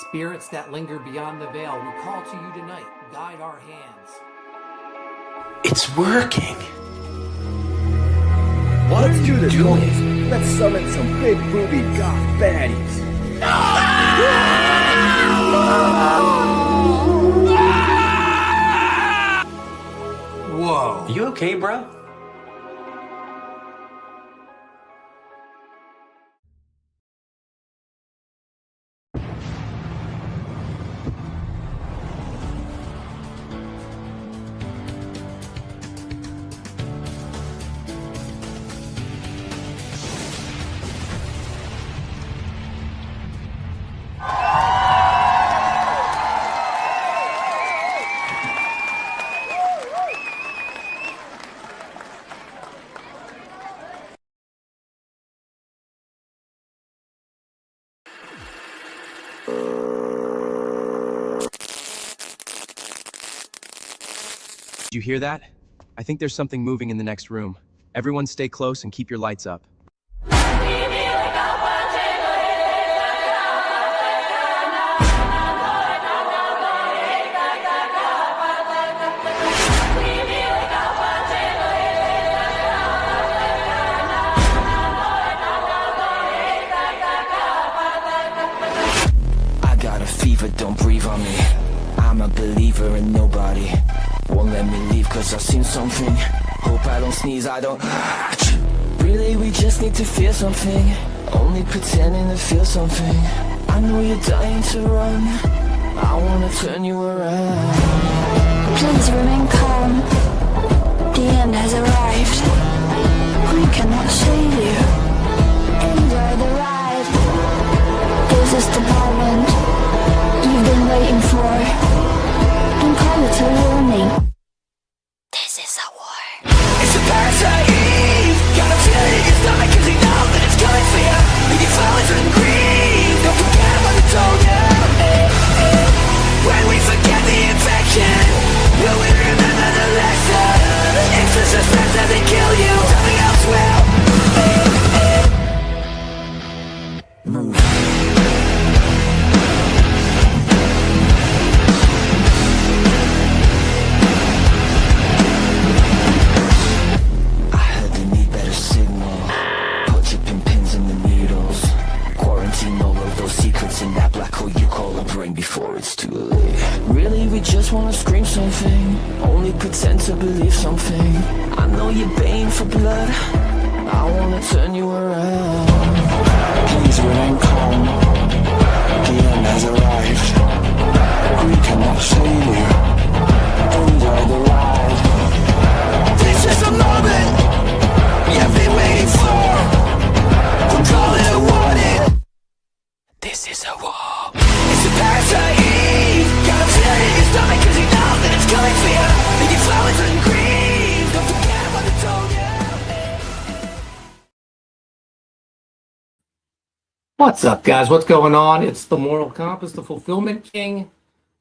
Spirits that linger beyond the veil, we call to you tonight. Guide our hands. It's working. Let's do this, boys. Let's summon some big booby goth baddies. Whoa. You okay, bro? Did you hear that? I think there's something moving in the next room. Everyone stay close and keep your lights up. I got a fever, don't breathe on me. I'm a believer in nobody won't let me leave cause I've seen something. Hope I don't sneeze, I don't. Really, we just need to feel something. Only pretending to feel something. I know you're dying to run. I wanna turn you around. Please remain calm. The end has arrived. I cannot save you. Enjoy the ride. This is the moment you've been waiting for. Don't call it a warning. This is a war. It's a parasite. Gotta feel it in your stomach cause you know that it's coming for you. Leave your flowers and grieve. Don't forget what I told you. When we forget the infection, will we remember the lesson? If the suspense doesn't kill you, something else will. Move. In that black hole you call a brain before it's too late. Really, we just wanna scream something. Only pretend to believe something. I know you're baying for blood. I wanna turn you around. Please remain calm. The end has arrived. We cannot save you. Enjoy the ride. This is the moment you've been waiting for. Don't call it a warning. This is a war. It's a parasite. Gotta feel it in your stomach cause you know that it's coming for you. Leave your flowers and grieve. Don't forget what I told you. What's up, guys? What's going on? It's the Moral Compass, the Fulfillment King,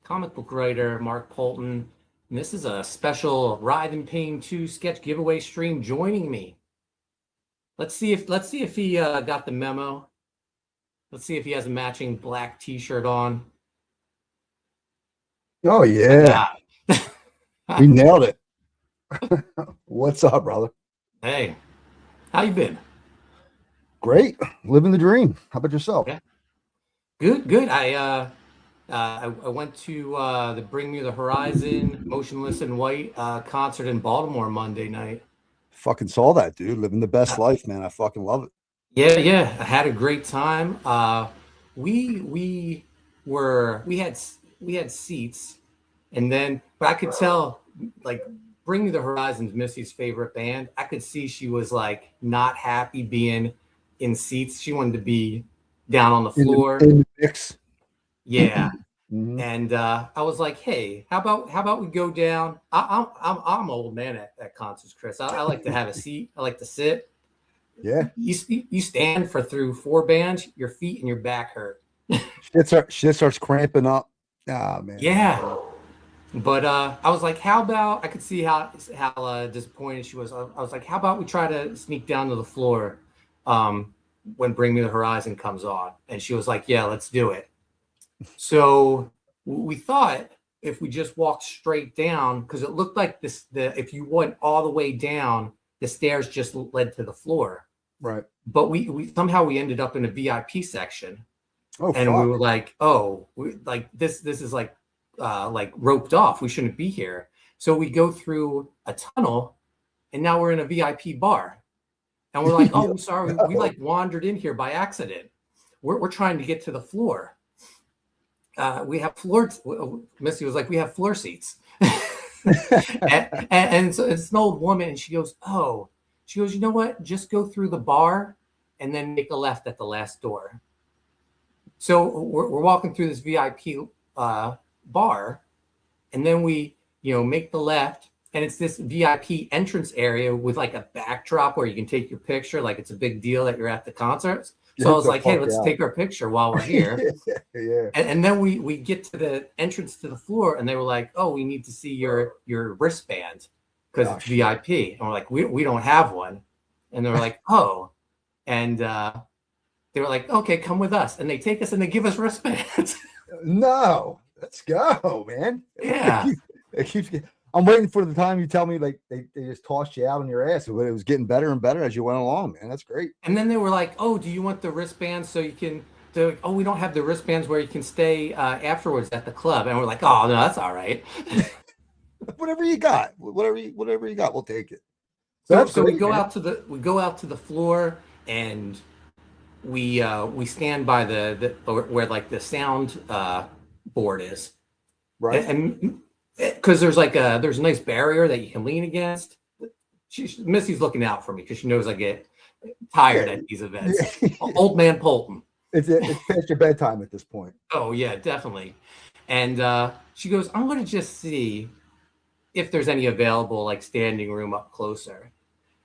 comic book writer Mark Polton. And this is a special Writhe and Payne 2 sketch giveaway stream. Joining me. Let's see if he got the memo. Let's see if he has a matching black t-shirt on. Oh, yeah. We nailed it. What's up, brother? Hey, how you been? Great. Living the dream. How about yourself? Yeah. Good. I went to the Bring Me the Horizon Motionless in White concert in Baltimore Monday night. Fucking saw that, dude. Living the best life, man. I fucking love it. Yeah. I had a great time. We had seats, and then but I could tell like Bring Me the Horizon's Missy's favorite band. I could see she was like not happy being in seats. She wanted to be down on the floor. In the mix. Yeah. Mm-hmm. And I was like, hey, how about we go down? I'm an old man at concerts, Chris. I like to have a seat. I like to sit. Yeah. You stand through 4 bands, your feet and your back hurt. Shit starts cramping up. Ah, man. Yeah. But I was like, how about, I could see how disappointed she was. I was like, how about we try to sneak down to the floor when Bring Me the Horizon comes on? And she was like, yeah, let's do it. So we thought if we just walked straight down, because it looked like if you went all the way down, the stairs just led to the floor. Right. But we somehow we ended up in a VIP section, Oh, and fuck. we were like, oh, like this is like roped off. We shouldn't be here. So we go through a tunnel, and now we're in a VIP bar, and we're like, oh, sorry, we like wandered in here by accident. We're trying to get to the floor. We have floor. Missy was like, we have floor seats, and so it's an old woman, and she goes, oh, she goes, you know what? Just go through the bar, and then make a left at the last door. So we're walking through this VIP bar, and then we make the left, and it's this VIP entrance area with like a backdrop where you can take your picture, like it's a big deal that you're at the concert. So I was like, hey, let's take our picture while we're here. Yeah. And then we get to the entrance to the floor, and they were like, oh, we need to see your wristband because it's VIP. And we're like, we don't have one. And they were like, oh. And they were like, okay, come with us. And they take us and they give us wristbands. No, let's go, man. Yeah. I'm waiting for the time you tell me like they just tossed you out on your ass. It was getting better and better as you went along, man. That's great. And then they were like, oh, do you want the wristbands so you can oh, we don't have the wristbands where you can stay afterwards at the club. And we're like, oh no, that's all right. Whatever you got, whatever you got, we'll take it. So we go out to the floor, and we stand by the where like the sound board is, right? And because there's a nice barrier that you can lean against. Missy's looking out for me because she knows I get tired at these events. Yeah. Old man Polton. It's past your bedtime at this point. Oh yeah, definitely. And she goes, I'm going to just see if there's any available like standing room up closer.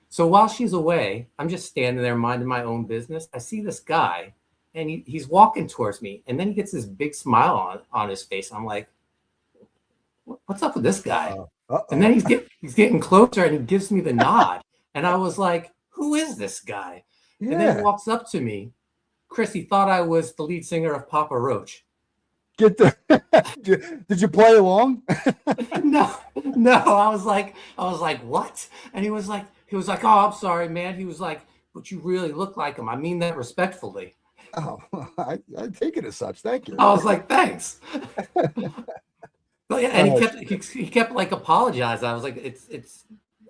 So while she's away, I'm just standing there minding my own business. I see this guy, and he's walking towards me, and then he gets this big smile on his face. I'm like, what's up with this guy? And then he's getting closer, and he gives me the nod. And I was like, who is this guy? Yeah. And then he walks up to me. Chris, he thought I was the lead singer of Papa Roach. Did you play along? No. I was like, what? And he was like, oh, I'm sorry, man. He was like, but you really look like him. I mean that respectfully. Oh, I take it as such. Thank you. I was like, thanks. But yeah, and he kept like apologizing. I was like, it's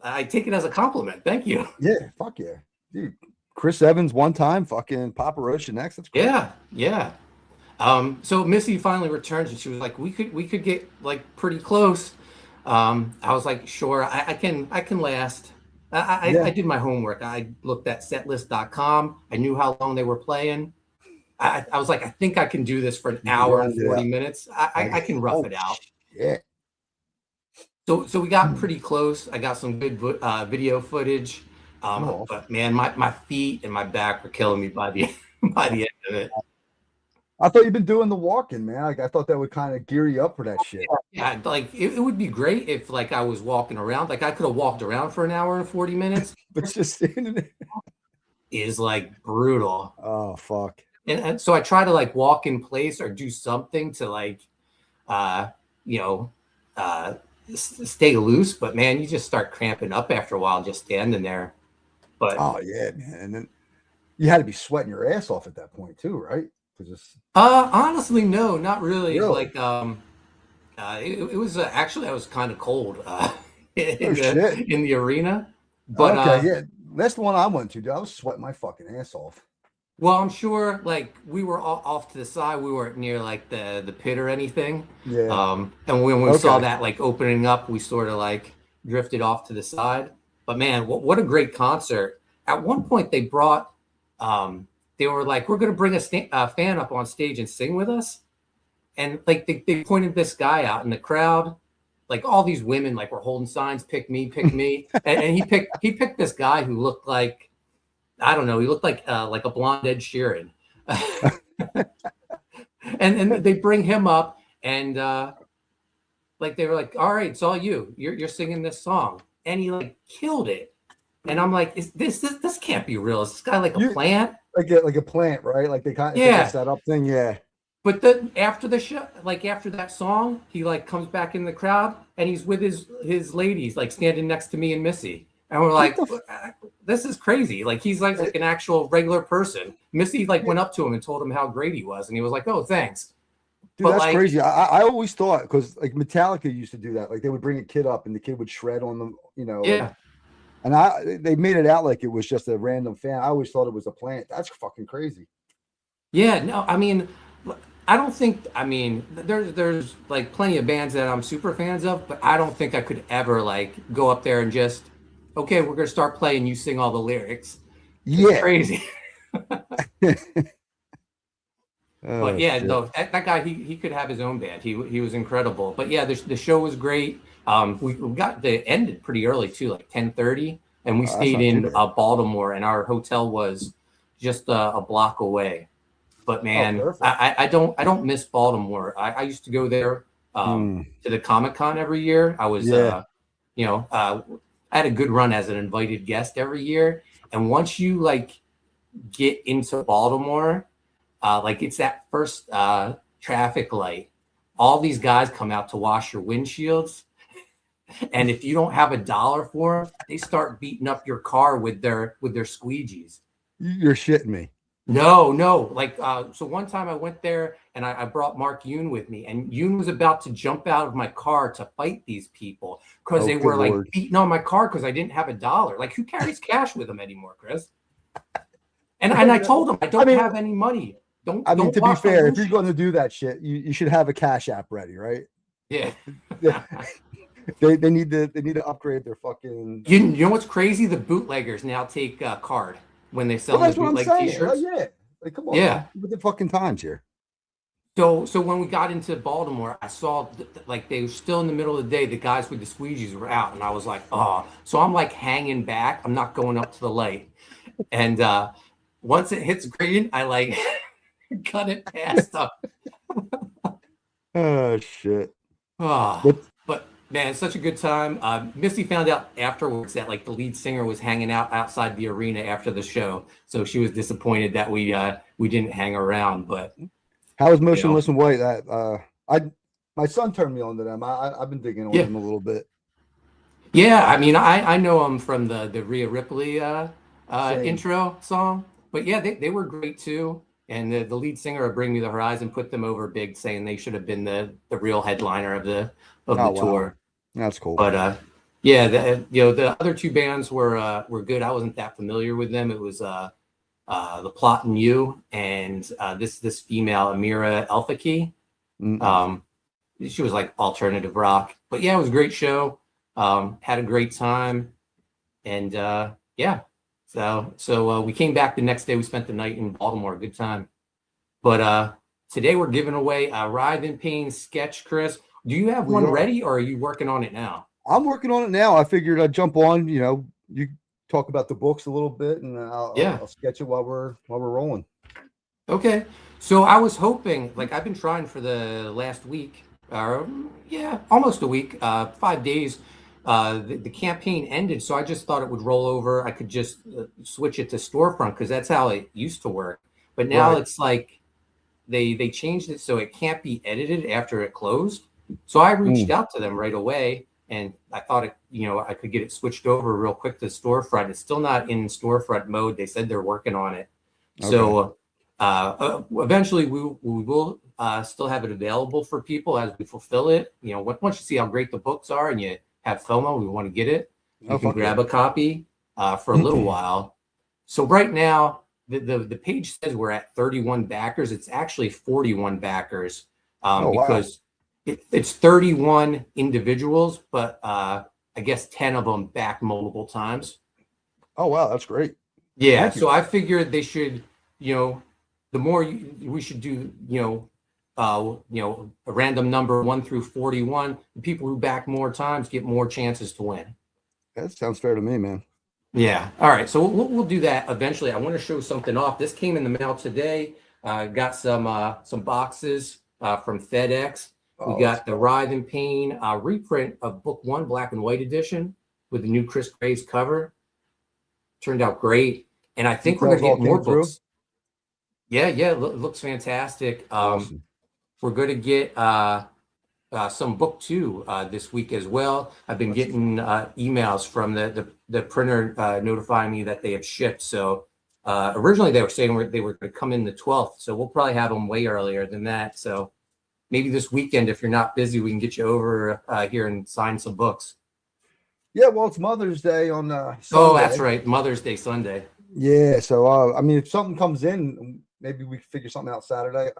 I take it as a compliment. Thank you. Yeah, fuck yeah, dude. Chris Evans one time, fucking Papa Roach the next. That's great. Yeah. So Missy finally returns, and she was like, we could get like pretty close. I was like, sure, I can last. I did my homework. I looked at setlist.com. I knew how long they were playing. I was like, I think I can do this for an hour and 40 minutes. I can rough it out. Yeah. So we got pretty close. I got some good video footage. But man, my feet and my back were killing me by the end of it. I thought you've been doing the walking, man. Like I thought that would kind of gear you up for that shit. Yeah, like it would be great if like I was walking around. Like I could have walked around for an hour and 40 minutes. But just standing there is like brutal. Oh fuck. And so I try to like walk in place or do something to like stay loose, but man, you just start cramping up after a while just standing there. But oh yeah, man. And then you had to be sweating your ass off at that point too, right? Honestly, no, not really. Like it was actually I was kind of cold in the arena. But okay, yeah, that's the one I went to, dude. I was sweating my fucking ass off. Well, I'm sure like we were off to the side. We weren't near like the pit or anything. Yeah. And when we saw that like opening up, we sort of like drifted off to the side. But man, what a great concert! At one point, they brought they were like, we're going to bring a fan up on stage and sing with us. And like they pointed this guy out in the crowd, like all these women like were holding signs, pick me. and he picked this guy who looked like, I don't know, he looked like a blonde Ed Sheeran. and they bring him up, and like they were like, all right, it's all you. You're singing this song. And he like killed it. And I'm like, this can't be real. Is this guy like a plant? Like a plant, right? Like they kind of set up thing, yeah. But then after the show, like after that song, he like comes back in the crowd and he's with his ladies, like standing next to me and Missy. And we're like, this is crazy. Like he's like an actual regular person. Missy like went up to him and told him how great he was, and he was like, "Oh, thanks." Dude, But that's like, crazy. I always thought, because like Metallica used to do that. Like they would bring a kid up and the kid would shred on them, like, yeah, and they made it out like it was just a random fan. I always thought it was a plant. That's fucking crazy. yeah. No, I mean, I don't think. I mean, there's like plenty of bands that I'm super fans of, but I don't think I could ever like go up there and just, okay, we're gonna start playing. You sing all the lyrics. It's Yeah. crazy. Oh, But yeah, shit. no, that guy, he could have his own band. He was incredible. But yeah, the show was great. We got the ended pretty early too, like 10:30, and we Oh, that's stayed not too in bad. Baltimore, and our hotel was just a block away. But Oh, man, perfect. I don't miss Baltimore. I used to go there Mm, to the Comic Con every year. I was yeah. I had a good run as an invited guest every year. And once you like get into Baltimore, like it's that first traffic light. All these guys come out to wash your windshields, and if you don't have $1 for them, they start beating up your car with their squeegees. You're shitting me. No, no. Like, so one time I went there and I brought Mark Yoon with me, and Yoon was about to jump out of my car to fight these people because Oh, they good were like Lord. beating on my car because I didn't have $1. Like, who carries cash with them anymore, Chris? And I told him I don't mean- have any money. Don't. I mean, don't to be wash my fair, if you're windshield. going to do that shit, you should have a Cash App ready, right? Yeah. They need to upgrade their fucking. You know what's crazy? The bootleggers now take card when they sell Well, that's the what I'm bootleg saying. T-shirts. Yeah. Like, come on, Yeah. man. With the fucking times here. So when we got into Baltimore, I saw like they were still in the middle of the day. The guys with the squeegees were out, and I was like, oh. So I'm like hanging back. I'm not going up to the light. And once it hits green, I like cut it past them. Oh shit. Oh, But but man, such a good time. Missy found out afterwards that like the lead singer was hanging out outside the arena after the show, so she was disappointed that we didn't hang around. But how is you know, Motionless in White? My son turned me on to them. I've been digging on yeah, them a little bit. yeah. I mean, I know them from the Rhea Ripley Same. intro song, but yeah, they were great too. And the lead singer of Bring Me the Horizon put them over big, saying they should have been the real headliner of the Oh, wow. tour. That's cool. But yeah, the other two bands were good. I wasn't that familiar with them. It was The Plot and You, and this female Amira Elfaki. She was like alternative rock. But yeah, it was a great show. Had a great time, and yeah. So we came back the next day. We spent the night in Baltimore. Good time. But today we're giving away a Writhe and Payne sketch, Chris. Do you have We one are. ready, or are you working on it now? I'm working on it now. I figured I'd jump on. You talk about the books a little bit, and I'll sketch it while we're rolling. Okay. So I was hoping, like I've been trying for the last week, almost a week, 5 days. The campaign ended, so I just thought it would roll over. I could just switch it to storefront because that's how it used to work. But now Right. it's like they changed it so it can't be edited after it closed. So I reached out to them right away, and I thought I could get it switched over real quick to storefront. It's still not in storefront mode. They said they're working on it. Okay. So eventually we will still have it available for people as we fulfill it. Once you see how great the books are and you have FOMO, we want to get it. You can grab a copy for a little while. So right now, the page says we're at 31 backers. It's actually 41 backers because it's 31 individuals, but I guess 10 of them back multiple times. Oh, wow. That's great. Yeah. Thank you. So I figured they should, the more we should do, a random number 1 through 41. The people who back more times get more chances to win. That sounds fair to me, man. Yeah. All right. So we'll do that eventually. I want to show something off. This came in the mail today. Got some boxes from FedEx. We got the Writhe and Payne reprint of Book 1, Black and White edition with the new Chris Graves cover. Turned out great. And I think we're going to get more books. Yeah. Looks fantastic. Awesome. we're going to get some book 2 this week as well. I've been getting emails from the printer notifying me that they have shipped. So originally they were saying they were going to come in the 12th. So we'll probably have them way earlier than that. So maybe this weekend, if you're not busy, we can get you over here and sign some books. Yeah, well, it's Mother's Day on Sunday. Oh, that's right. Mother's Day Sunday. Yeah. So, I mean, if something comes in, maybe we figure something out Saturday.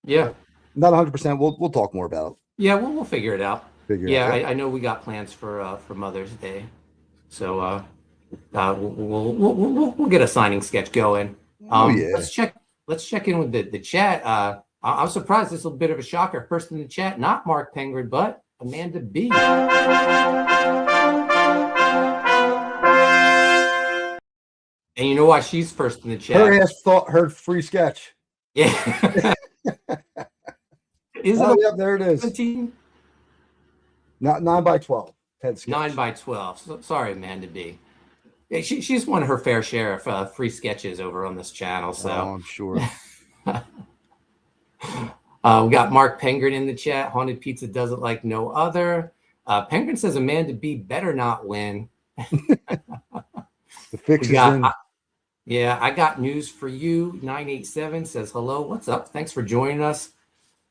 Yeah. Not 100%. We'll talk more about it. Yeah, we'll figure it out. Yeah. I know we got plans for Mother's Day. So we'll get a signing sketch going. Yeah. Let's check in with the chat. I'm surprised. This is a bit of a shocker. First in the chat, not Mark Pengrid, but Amanda B. And you know why she's first in the chat? Her ass thought her free sketch. Yeah. Is it? Yep, there it is. 17? Not 9x12. 9x12. So, sorry, Amanda B. Yeah, she's won her fair share of free sketches over on this channel. So I'm sure. We got Mark Pengrin in the chat. Haunted Pizza does it like no other. Pengrin says Amanda B better not win. The fix is in. Yeah, I got news for you. 987 says hello. What's up? Thanks for joining us.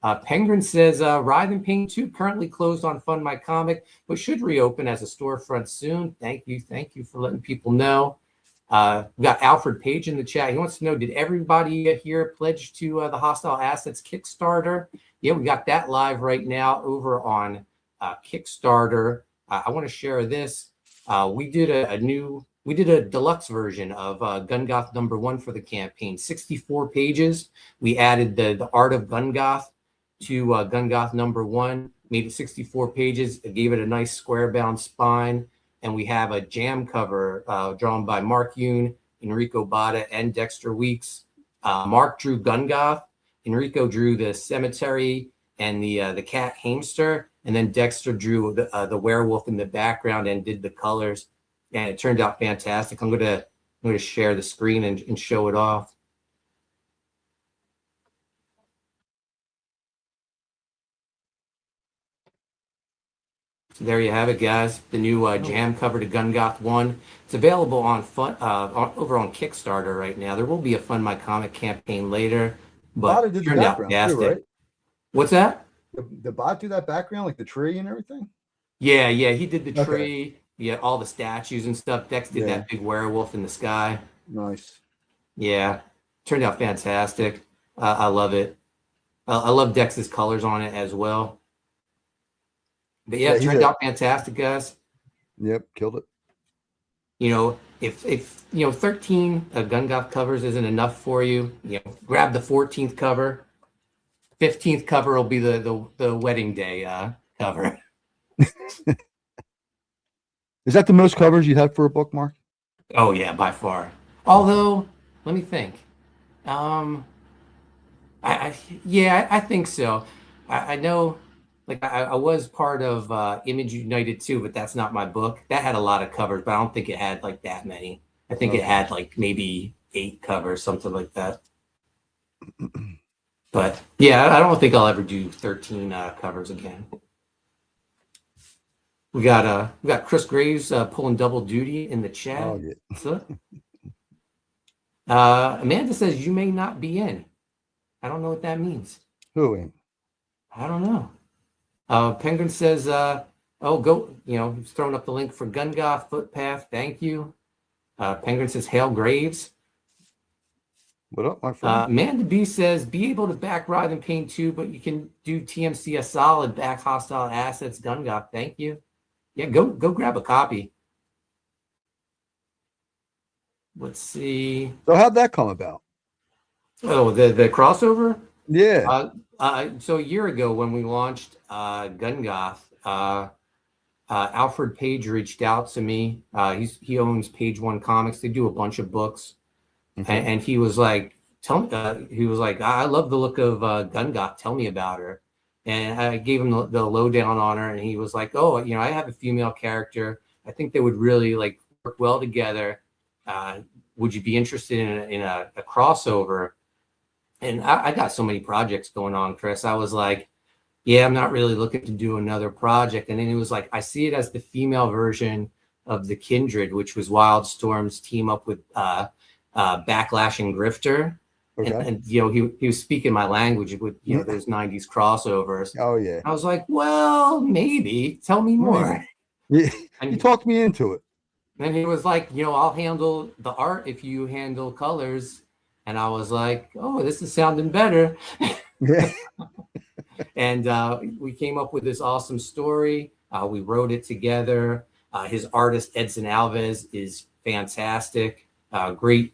Pengrin says Writhe and Payne 2 currently closed on Fund My Comic, but should reopen as a storefront soon. Thank you for letting people know. We got Alfred Page in the chat. He wants to know, did everybody here pledge to the Hostile Assets Kickstarter? Yeah, we got that live right now over on Kickstarter. I want to share this. We did a deluxe version of Gungoth #1 for the campaign, 64 pages. We added the art of Gungoth to Gungoth #1, made it 64 pages. It gave it a nice square bound spine. And we have a jam cover drawn by Mark Yoon, Enrico Bada, and Dexter Weeks. Mark drew Gungoth. Enrico drew the cemetery and the cat hamster. And then Dexter drew the werewolf in the background and did the colors. And it turned out fantastic. I'm gonna share the screen and show it off. So there you have it, guys. The new jam cover to Gungoth 1. It's available on over on Kickstarter right now. There will be a Fund My Comic campaign later, but it turned out fantastic. Too, right? What's that? The bot do that background, like the tree and everything? Yeah, he did the tree. Yeah, all the statues and stuff. Dex did that big werewolf in the sky. Nice. Yeah, turned out fantastic. I love it. I love Dex's colors on it as well. But yeah, it turned out fantastic, guys. Yep, killed it. You know, if 13 Gungoth covers isn't enough for you, grab the 14th cover. 15th cover will be the wedding day cover. Is that the most covers you have for a book, Mark? Oh yeah, by far. Although, let me think. I think so. I know. Like I was part of Image United too, but that's not my book. That had a lot of covers, but I don't think it had like that many. I think it had like maybe 8 covers, something like that. But yeah, I don't think I'll ever do 13 covers again. We got Chris Graves pulling double duty in the chat. Oh, yeah. Amanda says you may not be in. I don't know what that means. Who ain't? I don't know. Penguin says, go, he's throwing up the link for Gungoth Footpath. Thank you. Penguin says, Hail Graves. What up, my friend? Amanda B says, be able to back Writhe and Payne 2, but you can do TMC a solid, back Hostile Assets Gungoth. Thank you. Yeah, go grab a copy. Let's see. So how'd that come about? Oh, the crossover? Yeah. So a year ago when we launched Gungoth, Alfred Page reached out to me. He owns Page One Comics. They do a bunch of books, and he was like, I love the look of Gungoth. Tell me about her. And I gave him the lowdown on her, and he was like, oh, I have a female character. I think they would really like work well together. Would you be interested in a crossover? And I got so many projects going on, Chris. I was like, yeah, I'm not really looking to do another project. And then it was like, I see it as the female version of the Kindred, which was Wildstorm's team up with Backlash and Grifter. Okay. And he was speaking my language with those 90s crossovers. Oh yeah. I was like, well, maybe. Tell me more. Yeah. And You talked me into it. then he was like, I'll handle the art if you handle colors. And I was like, oh, this is sounding better. Yeah. And we came up with this awesome story. We wrote it together. His artist, Edson Alves, is fantastic. Great,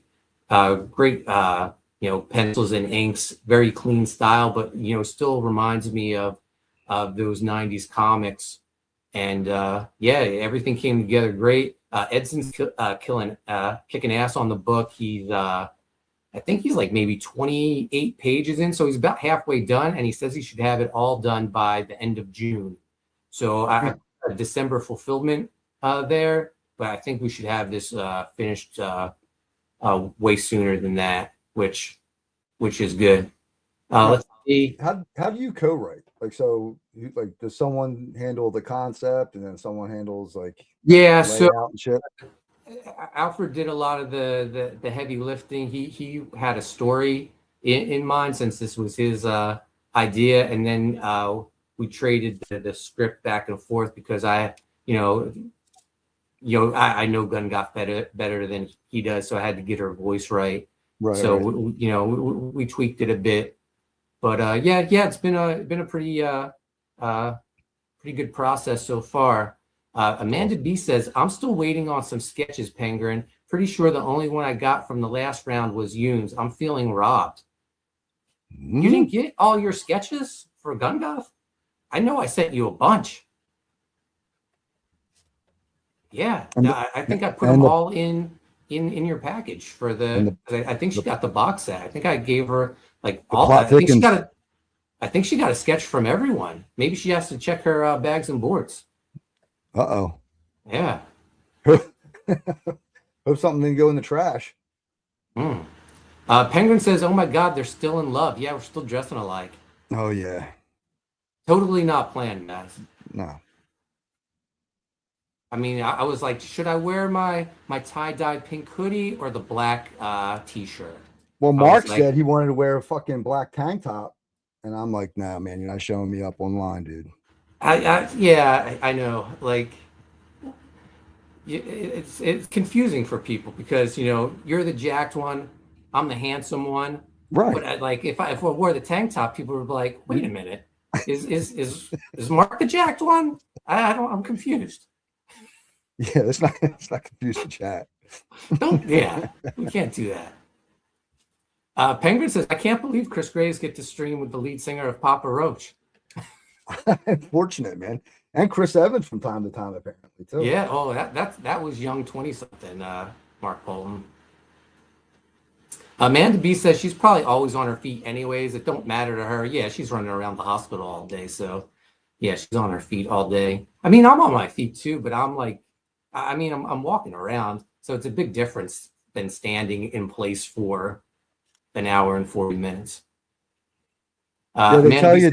pencils and inks, very clean style, but, still reminds me of those 90s comics. And everything came together great. Edson's kicking ass on the book. I think he's like maybe 28 pages in, so he's about halfway done, and he says he should have it all done by the end of June. So I have a December fulfillment there, but I think we should have this finished way sooner than that, which is good. Let's see. How do you co-write? Like, so does someone handle the concept and then someone handles like layout and shit? Alfred did a lot of the heavy lifting. He had a story in mind, since this was his idea, and then we traded the script back and forth, because I know Gungoff better than he does, so I had to get her voice right. Right. So we tweaked it a bit, but it's been a pretty good process so far. Amanda B says, I'm still waiting on some sketches, Penguin. Pretty sure the only one I got from the last round was Yoon's. I'm feeling robbed. You didn't get all your sketches for Gungoff? I know I sent you a bunch. Yeah, I think I put them all in your package for I think she got the box set. I think I gave her like all. I think she got a sketch from everyone. Maybe she has to check her bags and boards. Uh-oh. Yeah. Hope something didn't go in the trash. Penguin says, oh my God, they're still in love. Yeah, we're still dressing alike. Oh, yeah. Totally not planned, guys. No. I mean, I was like, should I wear my tie-dye pink hoodie or the black t-shirt? Well, Mark said he wanted to wear a fucking black tank top. And I'm like, nah, man, you're not showing me up online, dude. I know. Like, it's confusing for people, because you're the jacked one, I'm the handsome one, right? But if I wore the tank top, people would be like, wait a minute, is Mark the jacked one? I'm confused. Yeah, it's not confusing, chat. We can't do that. Penguin says, I can't believe Chris Graves get to stream with the lead singer of Papa Roach. Unfortunate, man. And Chris Evans from time to time, apparently, too. Yeah. Oh, that was young 20-something, Mark Bolton. Amanda B says she's probably always on her feet anyways. It don't matter to her. Yeah, she's running around the hospital all day. So, yeah, she's on her feet all day. I mean, I'm on my feet too, but I'm like, I'm walking around. So it's a big difference than standing in place for an hour and 40 minutes. They tell you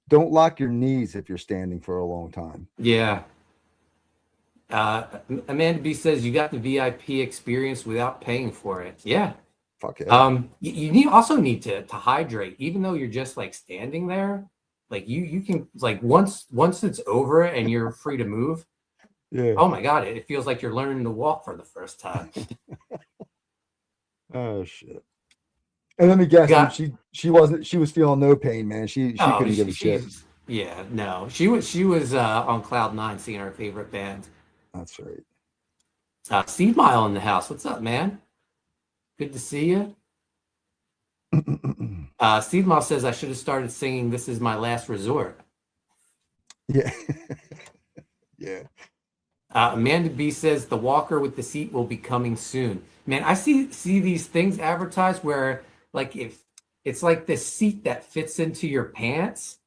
don't lock your knees if you're standing for a long time. Yeah. Amanda B says you got the VIP experience without paying for it. Yeah. Fuck it. You also need to hydrate, even though you're just like standing there. Like you can, like, once it's over and you're free to move. Yeah. Oh my God, it feels like you're learning to walk for the first time. Oh shit. And let me guess, she was feeling no pain, man. She couldn't give a shit. Yeah, no. She was on cloud 9 seeing her favorite band. That's right. Steve Mile in the house. What's up, man? Good to see you. Steve Mile says I should have started singing This Is My Last Resort. Yeah. Yeah. Amanda B says the walker with the seat will be coming soon. Man, I see these things advertised where, like, if it's like this seat that fits into your pants,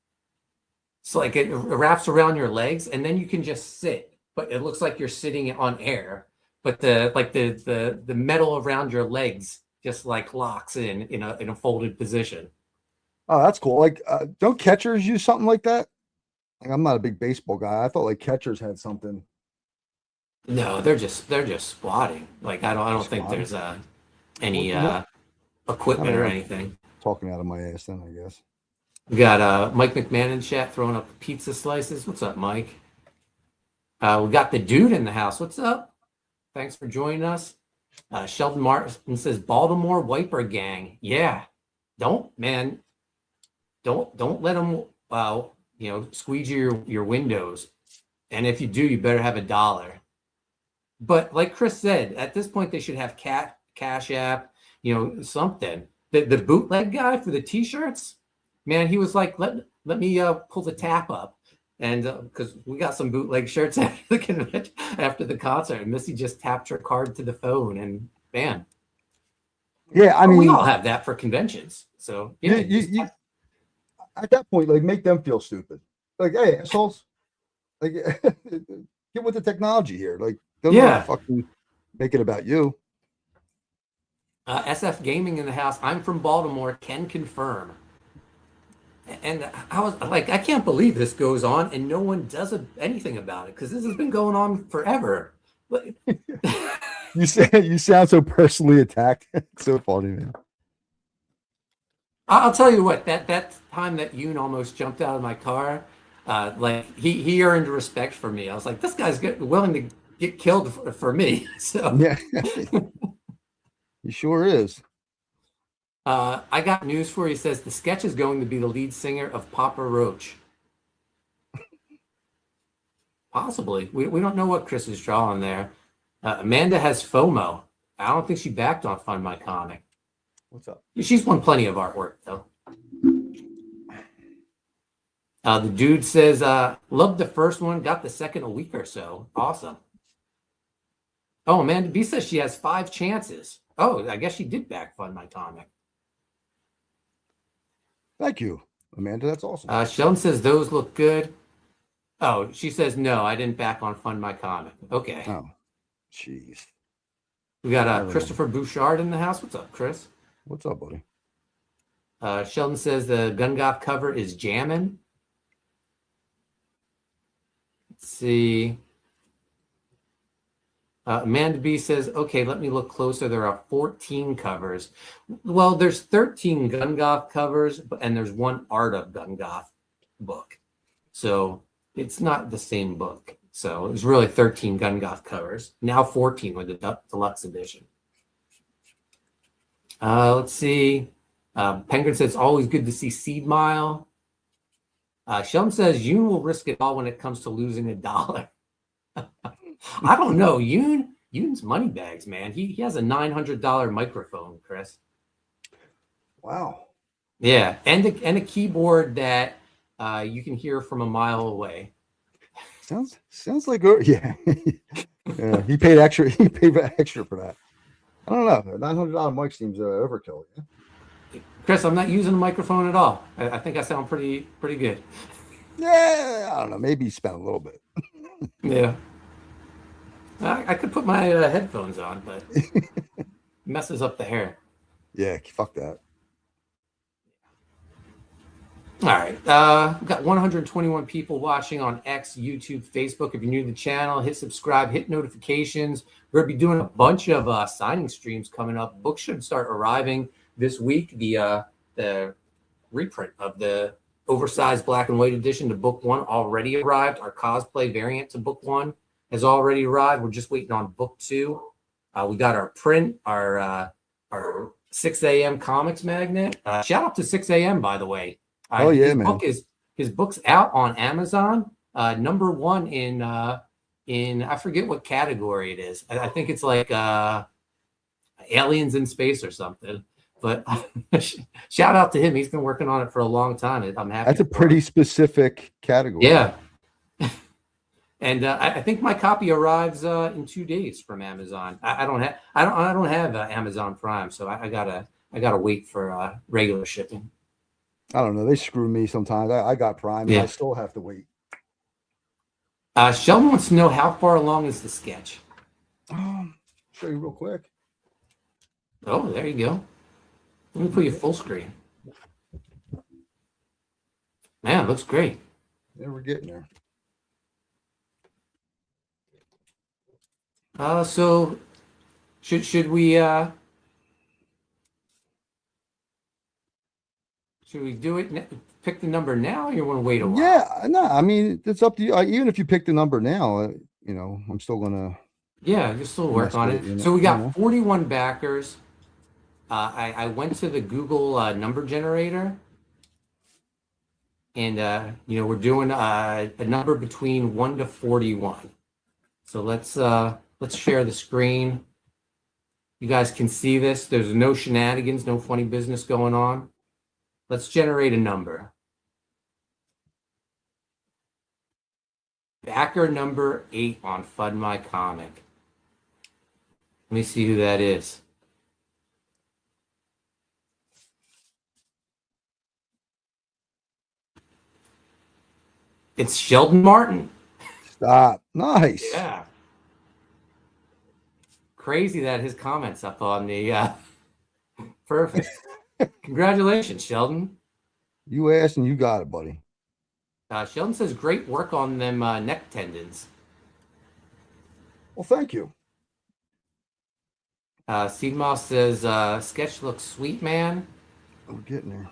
so like it wraps around your legs, and then you can just sit, but it looks like you're sitting on air, but the metal around your legs just like locks in a folded position. Oh, that's cool. Like, don't catchers use something like that? Like, I'm not a big baseball guy. I thought like catchers had something. No, they're just squatting. Like I don't think Squatting? there's any I equipment don't or know. anything. Talking out of my ass then, I guess. We got Mike McMahon in chat throwing up pizza slices. What's up, Mike? We got the dude in the house. What's up? Thanks for joining us. Sheldon Martin says Baltimore Wiper Gang. Yeah, don't let them squeegee your windows. And if you do, you better have $1. But like Chris said, at this point they should have Cash App, something. The bootleg guy for the t-shirts, man, he was like, let me pull the tap up. And because we got some bootleg shirts after the convention, after the concert, and Missy just tapped her card to the phone, and bam. Yeah, I mean, we all have that for conventions. So yeah, you at that point, like, make them feel stupid. Like, hey, assholes, like, get with the technology here. Like, don't fucking make it about you. SF Gaming in the house. I'm from Baltimore. Can confirm. And I was like, I can't believe this goes on and no one does anything about it, because this has been going on forever. You sound so personally attacked. It's so funny, man. I'll tell you what, that time that Yoon almost jumped out of my car, like he earned respect for me. I was like, this guy's willing to get killed for me. So yeah, he sure is. I got news for you. He says the sketch is going to be the lead singer of Papa Roach. Possibly. We don't know what Chris is drawing there. Amanda has FOMO. I don't think she backed on Fund My Comic. What's up? She's won plenty of artwork, though. The dude says, loved the first one, got the second a week or so. Awesome. Oh, Amanda B says she has 5 chances. Oh, I guess she did back Fund My Comic. Thank you, Amanda. That's awesome. Sheldon says those look good. Oh, she says no, I didn't back on Fund My Comic. Okay. Oh, jeez. We got Christopher Bouchard in the house. What's up, Chris? What's up, buddy? Sheldon says the Gun Goth cover is jamming. Let's see. Amanda B says, okay, let me look closer. There are 14 covers. Well, there's 13 Gun Goth covers, and there's 1 Art of Gun Goth book. So it's not the same book. So it was really 13 Gun Goth covers. Now 14 with the deluxe edition. Let's see. Penguin says, always good to see Seed Mile. Sheldon says, Yoon will risk it all when it comes to losing $1. I don't know. Yoon's money bags, man. He has a $900 microphone, Chris. Wow. Yeah, and a keyboard that you can hear from a mile away. Sounds like yeah. Yeah. He paid extra. He paid extra for that. I don't know. $900 mic seems overkill. Yeah? Chris, I'm not using a microphone at all. I think I sound pretty good. Yeah, I don't know. Maybe you spent a little bit. Yeah. I could put my headphones on, but it messes up the hair. Yeah, fuck that. All right. We've got 121 people watching on X, YouTube, Facebook. If you're new to the channel, hit subscribe, hit notifications. We're going to be doing a bunch of signing streams coming up. Books should start arriving this week. The reprint of the oversized black and white edition to book 1 already arrived. Our cosplay variant to book 1 has already arrived. We're just waiting on book 2. We got our print, our 6 a.m. comics magnet. Shout out to 6 a.m. by the way. Oh yeah, man. His book's out on Amazon. Number 1 in I forget what category it is. I think it's like aliens in space or something. But shout out to him. He's been working on it for a long time. I'm happy. That's a pretty specific category. Yeah. And I think my copy arrives in 2 days from Amazon. I don't have Amazon Prime, so I gotta wait for regular shipping. I don't know. They screw me sometimes. I got Prime, and I still have to wait. Sheldon wants to know how far along is the sketch. Show you real quick. Oh, there you go. Let me put you full screen. Man, looks great. Yeah, we're getting there. So should we do it? Pick the number now, or you want to wait a while? Yeah, no, I mean it's up to you. Even if you pick the number now, I'm still gonna Yeah, you still work mess on with it. it. So we got 41 backers. I went to the Google number generator, and we're doing a number between 1 to 41. So let's share the screen. You guys can see this. There's no shenanigans, no funny business going on. Let's generate a number. Backer number 8 on Fud My Comic. Let me see who that is. It's Sheldon Martin. Stop. Nice. Yeah. Crazy that his comments up on the perfect. Congratulations, Sheldon. You asked and you got it, buddy. Sheldon says great work on them neck tendons. Well, thank you. Seed Moss says sketch looks sweet, man. We're getting there.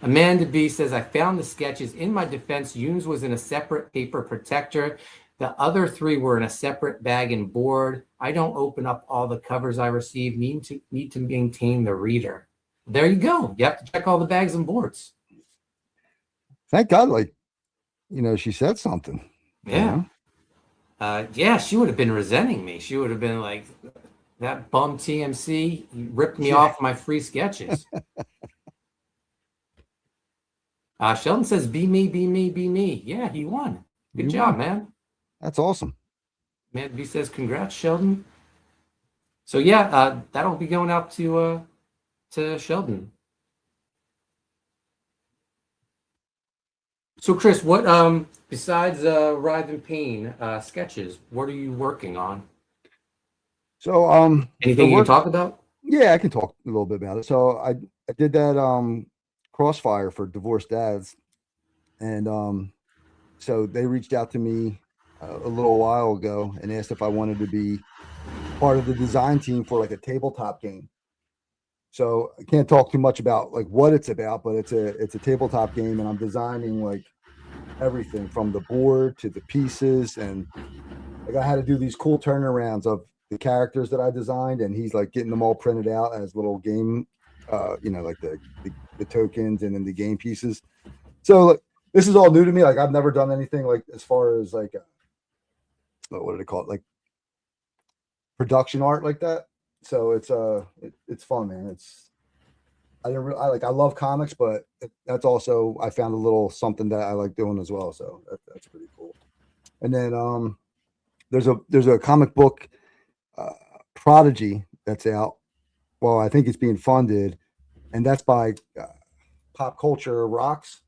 Amanda B says, I found the sketches. In my defense, Yoon's was in a separate paper protector. The other 3 were in a separate bag and board. I don't open up all the covers I receive. Need to maintain the reader. There you go. You have to check all the bags and boards. Thank God, she said something. Yeah. Yeah, she would have been resenting me. She would have been like, that bum TMC ripped me off my free sketches. Sheldon says, be me, be me, be me. Yeah, he won. Good job, man. That's awesome. Man B says, congrats, Sheldon. So yeah, that'll be going out to Sheldon. So Chris, what besides Writhe and Payne sketches, what are you working on? So anything you can talk about? Yeah, I can talk a little bit about it. So I did that Crossfire for divorced dads, and so they reached out to me a little while ago and asked if I wanted to be part of the design team for like a tabletop game. So I can't talk too much about like what it's about, but it's a tabletop game, and I'm designing like everything from the board to the pieces, and like I had to do these cool turnarounds of the characters that I designed, and he's like getting them all printed out as little game, like the tokens and then the game pieces. So like, this is all new to me. Like I've never done anything like as far as like what do they call it, like production art like that. So it's fun, man. I love comics, but that's also I found a little something that I like doing as well. So that's pretty cool. And then there's a comic book Prodigy that's out. Well, I think it's being funded, and that's by Pop Culture Rocks.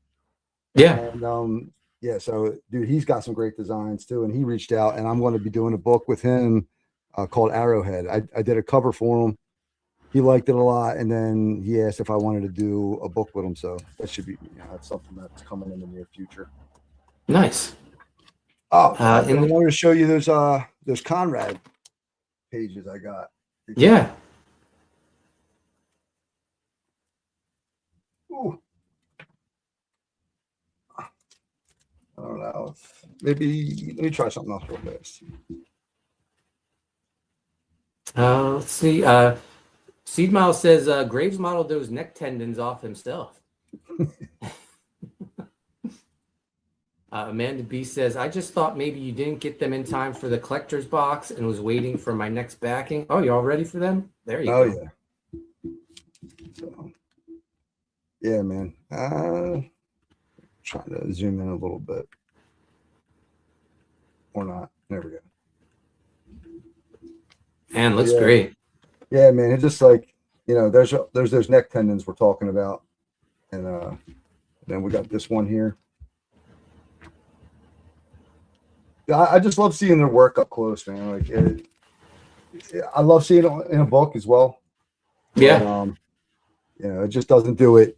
Yeah. And yeah, so dude, he's got some great designs too, and he reached out, and I'm going to be doing a book with him called Arrowhead. I did a cover for him. He liked it a lot, and then he asked if I wanted to do a book with him. So that should be, that's something that's coming in the near future. Nice. Oh, I wanted to show you those Conrad pages I got. Yeah. Ooh. I don't know. Maybe let me try something else real fast. Let's see. Seed Miles says Graves modeled those neck tendons off himself. Amanda B says, I just thought maybe you didn't get them in time for the collector's box and was waiting for my next backing. Oh, you're all ready for them? There you go. Yeah. So, yeah, man. Trying to zoom in a little bit. Or not. There we go. Man, looks great. Yeah, man. It's just like, there's those neck tendons we're talking about. And then we got this one here. I just love seeing their work up close, man. Like I love seeing it in a book as well. Yeah. But, you know, it just doesn't do it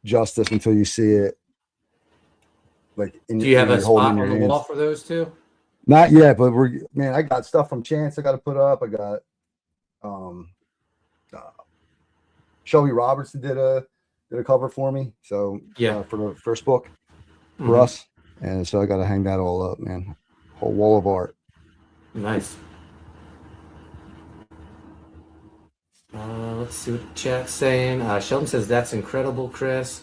justice until you see it, like Do you have when a you're holding spot in on your the hands. wall for those two? Not yet, but man, I got stuff from Chance I got to put up. I got um uh, Shelby Robertson did a cover for me, so Yeah. for the first book for Mhm. us, and so I got to hang that all up, man. Whole wall of art. Nice. Let's see what the chat's saying. Sheldon says that's incredible, Chris.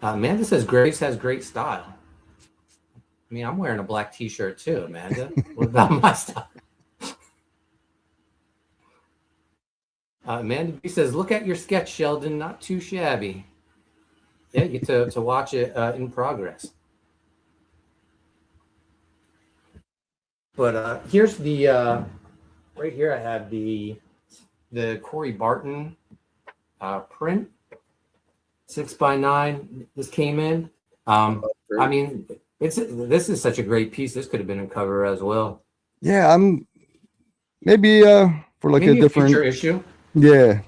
Amanda says Grace has great style. I mean, I'm wearing a black T-shirt too, Amanda. What about my style? Amanda B says, "Look at your sketch, Sheldon. Not too shabby." Yeah, you get to watch it in progress. But here's the right here. I have the Corey Barton print, 6x9. This came in. I mean, this is such a great piece. This could have been a cover as well. Yeah, I'm maybe for like Maybe a a future different. issue. Yeah,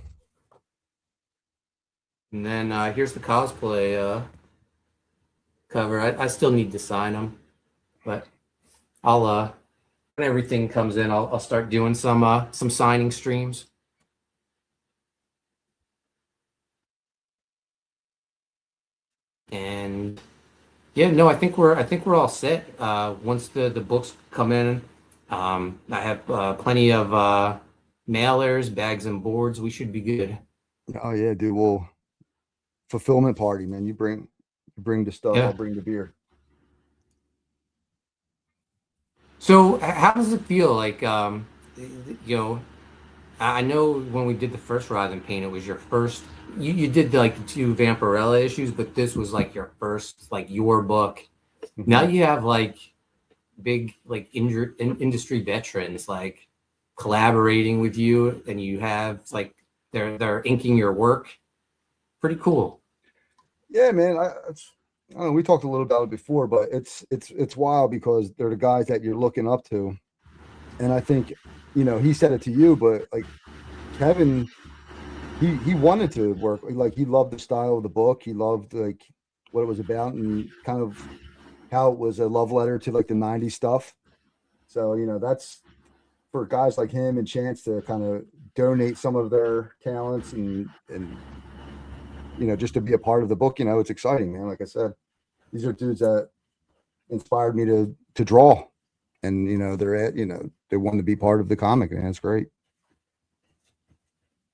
And then here's the cosplay cover. I still need to sign them, but I'll when everything comes in, I'll start doing some signing streams. And yeah, no, I think we're all set. Once the books come in, I have plenty of mailers, bags, and boards. We should be good. oh yeah, dude. Well, fulfillment party, man. You bring the stuff. Yeah. I'll bring the beer. So how does it feel like you know? I know when we did the first Writhe and Payne, it was your first. You did like the two Vampirella issues, but this was like your first, like your book. Now you have like big like industry veterans like collaborating with you, and you have like they're inking your work. Pretty cool. Yeah, man. I don't know, we talked a little about it before, but it's wild because they're the guys that you're looking up to, and I think, he said it to you, but like Kevin, he wanted to work. Like he loved the style of the book. He loved like what it was about and kind of how it was a love letter to like the '90s stuff. So that's for guys like him and Chance to kind of donate some of their talents and just to be a part of the book. It's exciting, man. Like I said, these are dudes that inspired me to draw, and they want to be part of the comic, and it's great.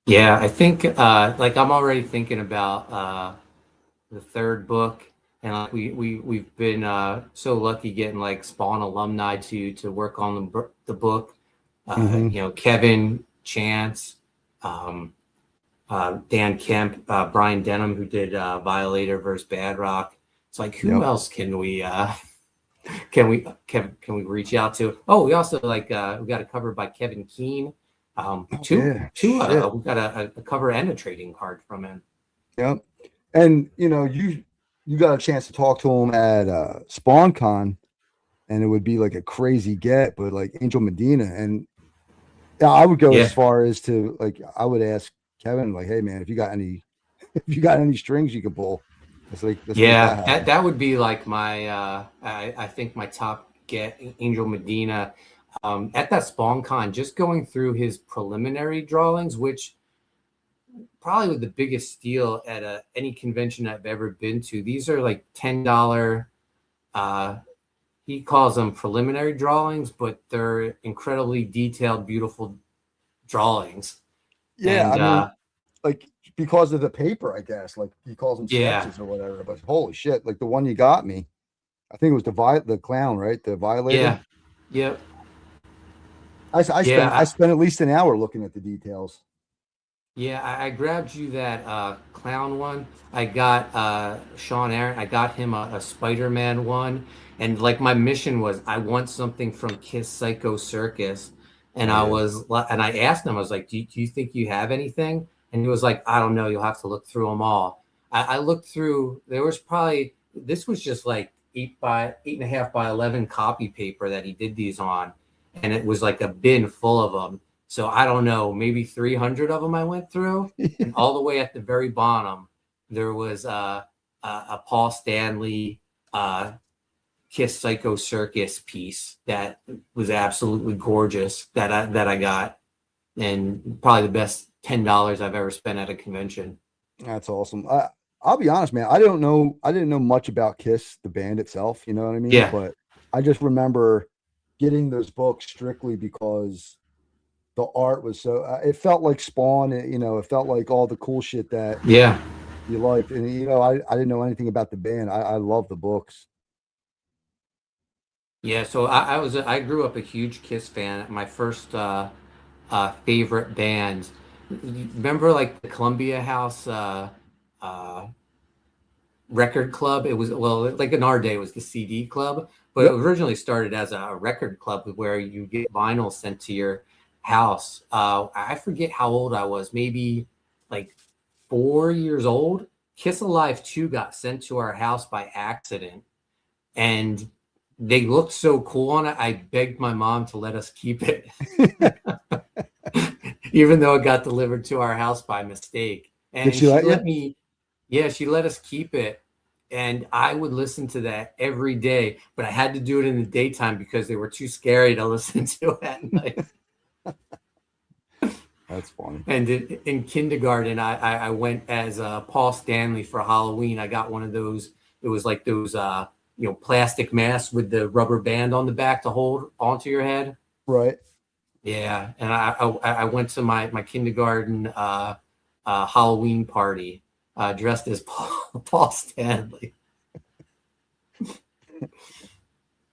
Yeah, I think like I'm already thinking about the third book, and like we've been so lucky getting like Spawn alumni to work on the book. Kevin, Chance, Dan Kemp, Brian Denham, who did Violator versus Bad Rock. It's like, who else can we can we reach out to? Oh, we also like we got a cover by Kevin Keene. We got a cover and a trading card from him. Yep. And you got a chance to talk to him at SpawnCon, and it would be like a crazy get, but like Angel Medina, and I would go as far as to like I would ask Kevin, like, hey man, if you got any strings you can pull, let's make that would be like my I think my top get, Angel Medina. At that SpawnCon, just going through his preliminary drawings, which probably was the biggest steal at any convention I've ever been to. These are like $10. He calls them preliminary drawings, but they're incredibly detailed, beautiful drawings. Yeah, and, I mean, like because of the paper, I guess. Like he calls them sketches or whatever. But holy shit, like the one you got me, I think it was the clown, right? The Violator. Yeah. Yep. I spent at least an hour looking at the details. Yeah, I grabbed you that clown one. I got Sean Aaron. I got him a Spider-Man one, and like my mission was, I want something from Kiss Psycho Circus, and I asked him, I was like, do you think you have anything? And he was like, I don't know. You'll have to look through them all. I looked through. This was just like 8.5 by 11 copy paper that he did these on, and it was like a bin full of them. So I don't know, maybe 300 of them I went through, and all the way at the very bottom, there was a Paul Stanley Kiss Psycho Circus piece that was absolutely gorgeous that I got, and probably the best $10 I've ever spent at a convention. That's awesome. I'll be honest, man. I didn't know much about Kiss, the band itself. You know what I mean? Yeah. But I just remember getting those books strictly because the art was so. It felt like Spawn. It felt like all the cool shit that Yeah. you liked. And I didn't know anything about the band. I love the books. Yeah, so I grew up a huge Kiss fan. My first favorite band. Remember like the Columbia House uh, record club? It was, well, like in our day, it was the CD club, but Yep. it originally started as a record club where you get vinyl sent to your house. I forget how old I was, maybe like 4 years old. Kiss Alive 2 got sent to our house by accident, and they looked so cool on it. I begged my mom to let us keep it, even though it got delivered to our house by mistake. Did And she she let you? let me, yeah, she let us keep it. And I would listen to that every day, but I had to do it in the daytime because they were too scary to listen to at night. That's funny. And in kindergarten, I went as Paul Stanley for Halloween. I got one of those. It was like those plastic masks with the rubber band on the back to hold onto your head. Right. Yeah, and I went to my kindergarten Halloween party dressed as Paul Stanley.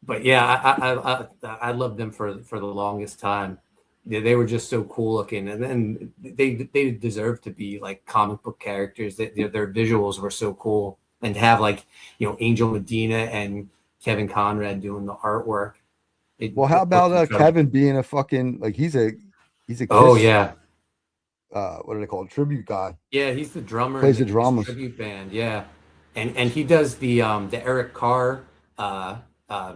But yeah, I loved them for the longest time. Yeah, they were just so cool looking, and then they deserve to be like comic book characters. Their visuals were so cool, and to have like Angel Medina and Kevin Conrad doing the artwork. Well, how It looked about incredible. Kevin being a fucking like he's a Kiss. Oh yeah, What do they call it? Tribute guy. yeah, he's the drummer Plays in the the Kiss drums. tribute band. Yeah, and he does the Eric Carr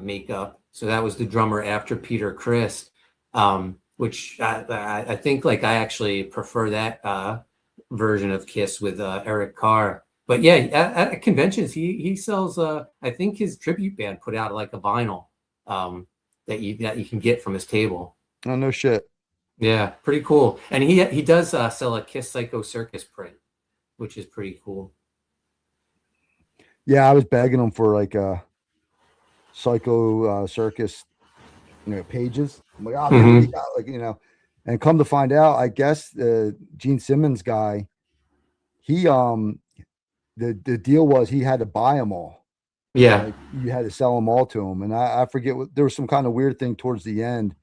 makeup. So that was the drummer after Peter Criss, which I think like I actually prefer that version of Kiss with Eric Carr. But yeah, at conventions he sells. I think his tribute band put out like a vinyl that you can get from his table. Oh no shit. Yeah, pretty cool. And he does sell a Kiss Psycho Circus print, which is pretty cool. Yeah, I was begging him for like Psycho Circus, pages. I'm like, oh, dude, what do you got? Like, and come to find out, I guess the Gene Simmons guy, he the deal was he had to buy them all. Yeah. Like you had to sell them all to him. And I forget what there was some kind of weird thing towards the end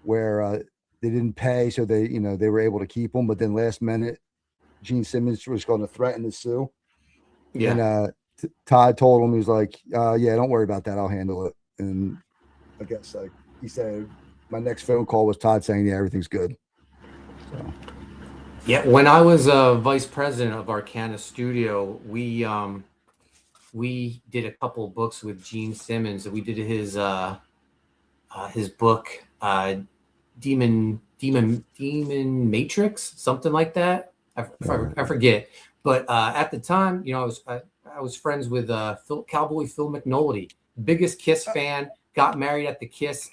where they didn't pay, so they were able to keep them, but then last minute Gene Simmons was going to threaten to sue. Yeah. And Todd told him, he was like, yeah, don't worry about that. I'll handle it. And I guess like he said, my next phone call was Todd saying, yeah, everything's good. So Yeah, when I was vice president of Arcana Studio, we did a couple books with Gene Simmons. We did his book, Demon Matrix, something like that. I forget. But at the time, I was friends with Cowboy Phil McNulty, biggest Kiss fan. Got married at the Kiss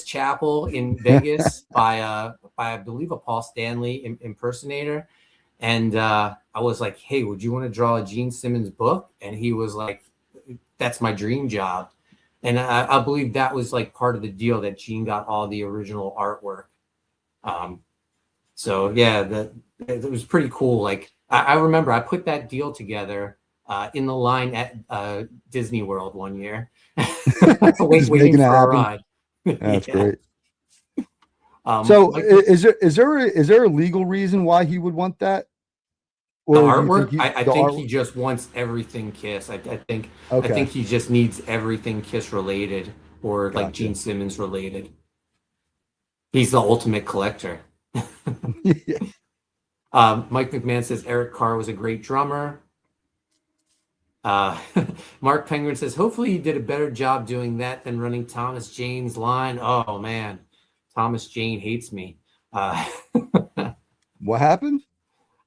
Chapel in Vegas by I believe a Paul Stanley impersonator. And I was like, hey, would you want to draw a Gene Simmons book? And he was like, that's my dream job. And I believe that was like part of the deal that Gene got all the original artwork. So yeah, it was pretty cool. Like I remember I put that deal together in the line at Disney World one year, waiting for a ride. That's Yeah. great. So is there a legal reason why he would want that? The Or do you artwork, think I think he just wants everything Kiss. I think he just needs everything Kiss related or like Gotcha. Gene Simmons related. He's the ultimate collector. Yeah. Mike McMahon says Eric Carr was a great drummer. Mark Penguin says, hopefully he did a better job doing that than running Thomas Jane's line. Oh man, Thomas Jane hates me. What happened?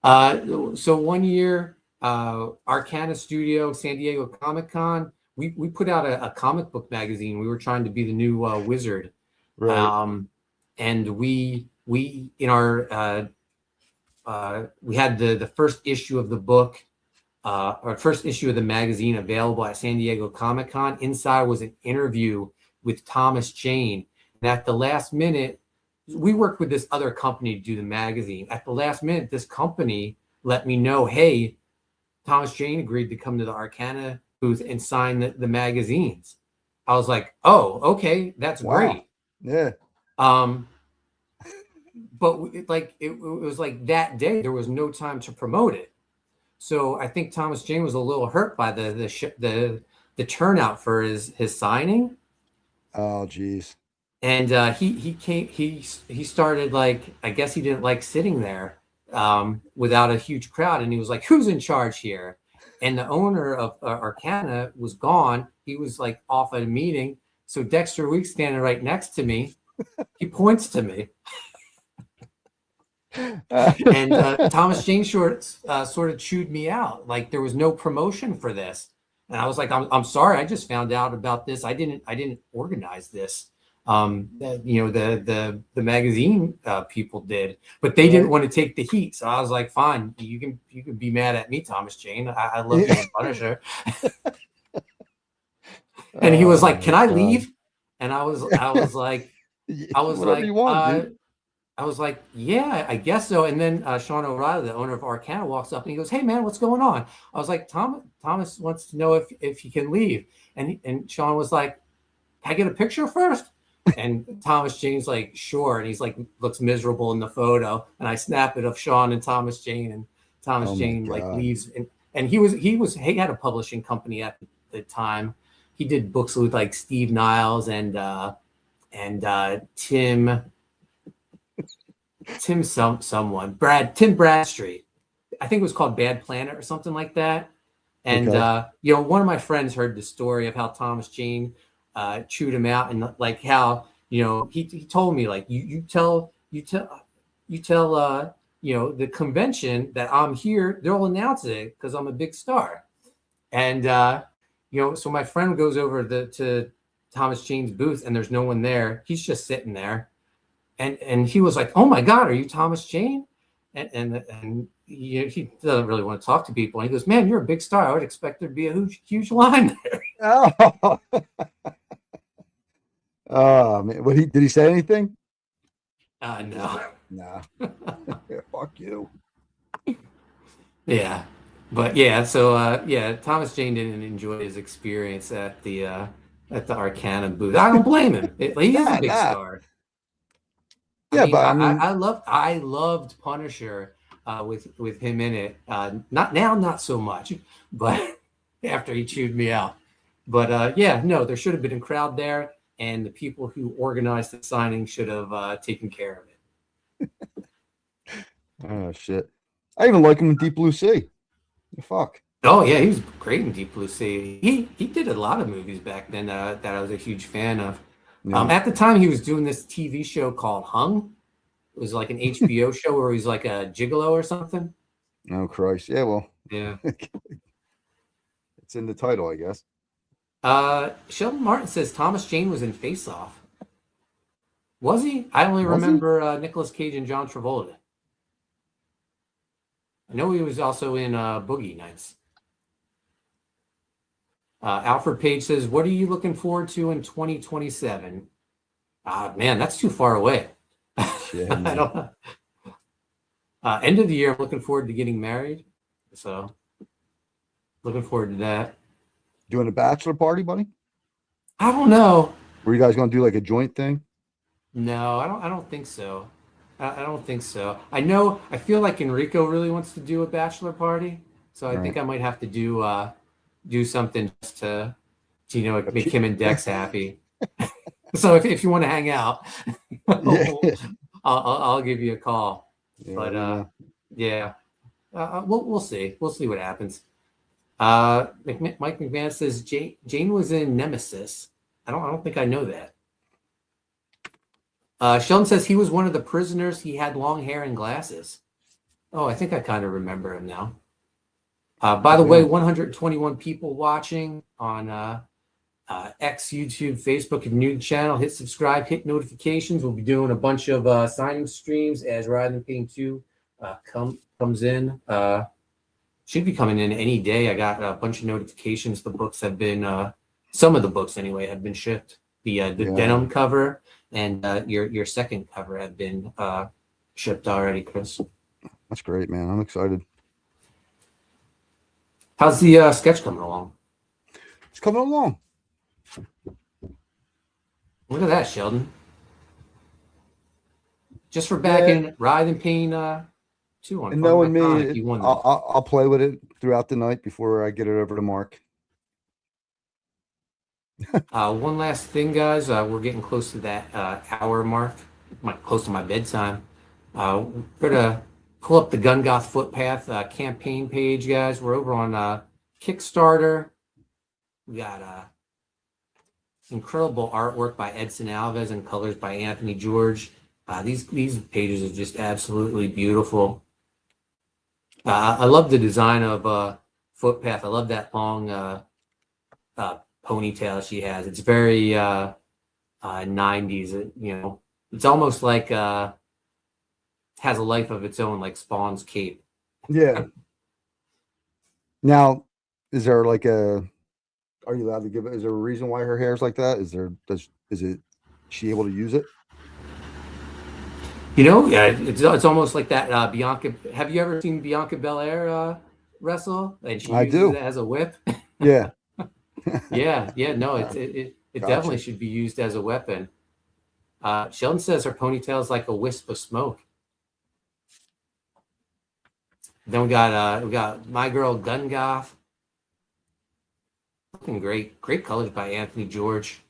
So one year, Arcana Studio, San Diego Comic Con, we put out a comic book magazine. We were trying to be the new Wizard. Right. And we in our we had the first issue of the book, or first issue of the magazine available at San Diego Comic Con. Inside was an interview with Thomas Jane. And at the last minute, we worked with this other company to do the magazine. At the last minute, this company let me know, hey, Thomas Jane agreed to come to the Arcana booth and sign the magazines. I was like, oh, okay, that's Wow. great. Yeah. But it was like that day there was no time to promote it. So I think Thomas Jane was a little hurt by the turnout for his signing. Oh, geez. And he started, like, I guess he didn't like sitting there without a huge crowd, and he was like, who's in charge here? And the owner of Arcana was gone. He was like off at a meeting. So Dexter Weeks standing right next to me. He points to me. And Thomas Jane sort of chewed me out. Like, there was no promotion for this. And I was like, I'm sorry, I just found out about this. I didn't organize this. The magazine people did, but they didn't want to take the heat. So I was like, fine, you can be mad at me, Thomas Jane. I love you and Punisher. And he was like, can I leave? And I was like, Whatever you want, dude. I was like, yeah, I guess so. And then Sean O'Reilly, the owner of Arcana, walks up and he goes, hey man, what's going on? I was like, Thomas wants to know if he can leave. And Sean was like, can I get a picture first? And Thomas Jane's like, sure. And he's like, looks miserable in the photo. And I snap it of Sean and Thomas Jane, and Thomas Jane like leaves. And he had a publishing company at the time. He did books with like Steve Niles and Tim Bradstreet. I think it was called Bad Planet or something like that. And one of my friends heard the story of how Thomas Jane chewed him out, and like how he told me, like, you tell the convention that I'm here, they'll announce it because I'm a big star. And so my friend goes over to Thomas Jane's booth and there's no one there. He's just sitting there, and he was like, oh my God, are you Thomas Jane? And he doesn't really want to talk to people. And he goes, man, you're a big star. I would expect there to be a huge line there. Oh. Oh man, did he say anything? No. Nah. Fuck you. Yeah, but yeah. So Thomas Jane didn't enjoy his experience at the Arcana booth. I don't blame him. He's a big star. Yeah, I loved Punisher with him in it. Not so much, but after he chewed me out. But there should have been a crowd there, and the people who organized the signing should have taken care of it. Oh shit! I even like him in Deep Blue Sea. Fuck. Oh yeah, he was great in Deep Blue Sea. He did a lot of movies back then that I was a huge fan of. Yeah. At the time, he was doing this TV show called Hung. It was like an HBO show where he's like a gigolo or something. Oh Christ! Yeah, well. Yeah. It's in the title, I guess. Sheldon Martin says Thomas Jane was in Face Off. Was he? I only remember Nicolas Cage and John Travolta. I know he was also in Boogie Nights. Alfred Page says, what are you looking forward to in 2027? Man, that's too far away. Yeah, I don't know. End of the year, I'm looking forward to getting married. So looking forward to that. Doing a bachelor party, buddy? I don't know. Were you guys going to do like a joint thing? No, I don't think so. I don't think so. I feel like Enrico really wants to do a bachelor party. So I think I might have to do something just to make him and Dex happy. So if you want to hang out, I'll give you a call. Yeah, but we'll see. We'll see what happens. Mike McMahon says Jane was in Nemesis. I don't think I know that. Sheldon says he was one of the prisoners. He had long hair and glasses. Oh, I think I kind of remember him now. By the way, 121 people watching on X, YouTube, Facebook, and new channel. Hit subscribe, hit notifications. We'll be doing a bunch of signing streams as Writhe and Payne 2 comes in. Should be coming in any day. I got a bunch of notifications. The books have been, some of the books anyway, have been shipped. The denim cover and your second cover have been shipped already, Chris. That's great, man. I'm excited. How's the sketch coming along? It's coming along. Look at that, Sheldon. Just for backing Writhe and Payne 2 on And knowing Comic, me, you won that. I'll play with it throughout the night before I get it over to Mark. One last thing, guys. We're getting close to that hour mark, close to my bedtime. We're gonna pull up the Gun Goth Footpath campaign page, guys. We're over on Kickstarter. We got incredible artwork by Edson Alves and colors by Anthony George. These pages are just absolutely beautiful. I love the design of Footpath. I love that long ponytail she has. It's very 90s. You know, it's almost like has a life of its own, like Spawn's cape. Yeah. Now, is there like are you allowed to give it? Is there a reason why her hair's like that? Is she able to use it? You know, yeah, it's almost like that Bianca. Have you ever seen Bianca Belair wrestle? And she uses it as a whip. Yeah. yeah. No, it definitely should be used as a weapon. Sheldon says her ponytail is like a wisp of smoke. Then we got my girl Gun Goth. Looking great colors by Anthony George.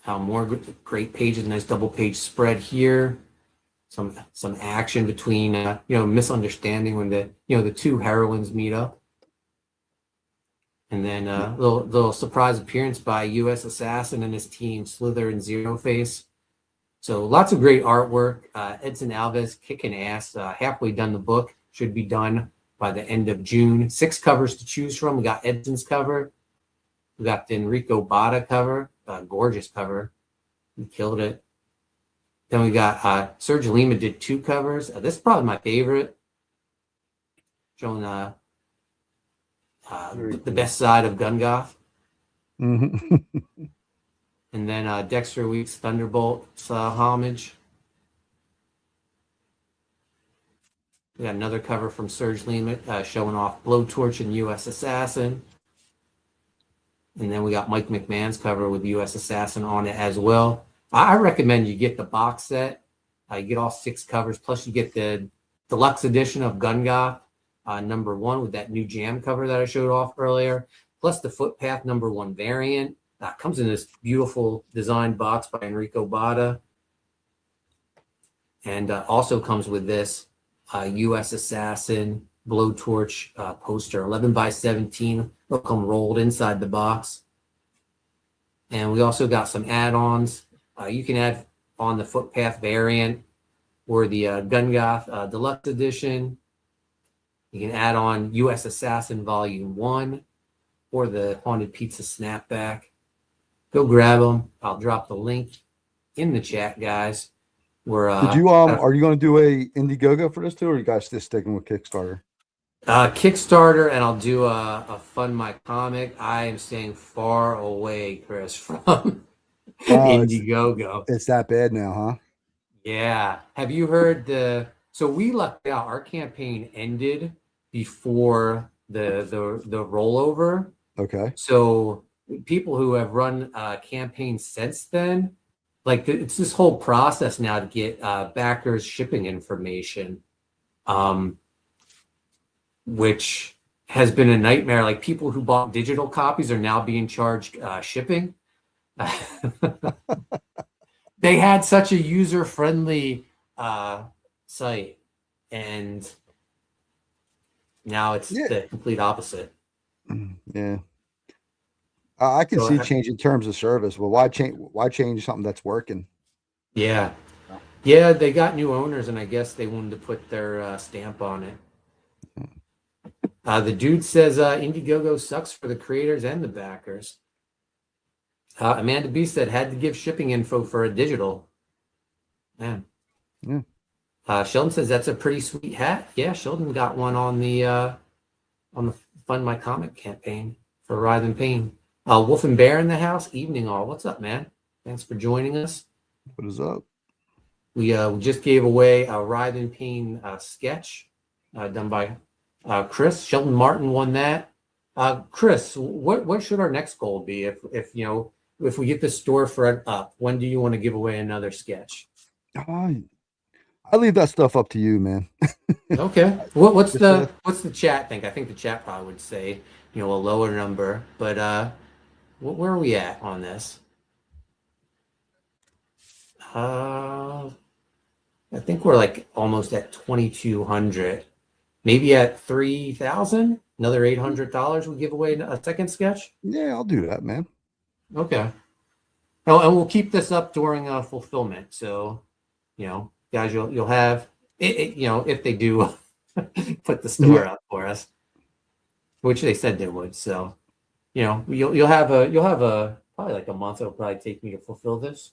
More great pages, nice double page spread here. Some action between misunderstanding when the two heroines meet up. And then little surprise appearance by U.S. Assassin and his team, Slither and Zero Face. So lots of great artwork. Edson Alves kicking ass. Halfway done the book. Should be done by the end of June. 6 covers to choose from. We got Edson's cover. We got the Enrico Bada cover. Gorgeous cover. He killed it. Then we got Serge Lima did 2 covers. This is probably my favorite. Showing the best side of Gun Goth. Mm-hmm. And then Dexter Weeks Thunderbolt's homage. We got another cover from Serge Lima showing off Blowtorch and U.S. Assassin. And then we got Mike McMahon's cover with U.S. Assassin on it as well. I recommend you get the box set. You get all 6 covers, plus you get the deluxe edition of Gun Goth #1 with that new jam cover that I showed off earlier, plus the Footpath #1 variant. Comes in this beautiful design box by Enrico Bada. And also comes with this U.S. Assassin Blowtorch poster, 11x17. They'll come rolled inside the box. And we also got some add-ons. You can add on the Footpath variant or the Gun Goth Deluxe Edition. You can add on U.S. Assassin Volume 1 or the Haunted Pizza Snapback. Go grab them. I'll drop the link in the chat, guys. Did you are you going to do a Indiegogo for this too, or are you guys just sticking with Kickstarter? Kickstarter, and I'll do a Fund My Comic. I am staying far away, Chris, from Indiegogo. It's that bad now, huh? Yeah. Have you heard so we lucked out. Our campaign ended before the rollover. Okay. So people who have run campaigns since then, like it's this whole process now to get backers shipping information, which has been a nightmare. Like people who bought digital copies are now being charged shipping. They had such a user-friendly site, and now it's the complete opposite. Yeah. I can So, see changing terms of service. Well, why change? Why change something that's working? yeah. Yeah, they got new owners, and I guess they wanted to put their stamp on it. The dude says Indiegogo sucks for the creators and the backers. Amanda B said had to give shipping info for a digital. Man. Yeah. Sheldon says that's a pretty sweet hat. Yeah, Sheldon got one on the Fund My Comic campaign for Writhe and Payne. Wolf and Bear in the house. Evening all. What's up, man? Thanks for joining us. What is up? We just gave away a Writhe and Payne sketch done by Chris. Sheldon Martin won that. Chris, what should our next goal be if we get the storefront up? When do you want to give away another sketch? I leave that stuff up to you, man. Okay. What's Just, the chat think? I think the chat probably would say, a lower number, but where are we at on this? I think we're like almost at 2,200, maybe at 3,000. Another $800 we give away a second sketch. yeah, I'll do that, man. Okay. Oh, and we'll keep this up during fulfillment. So, guys, you'll have it, if they do put the store up for us, which they said they would. So, you'll have a probably like a month. It'll probably take me to fulfill this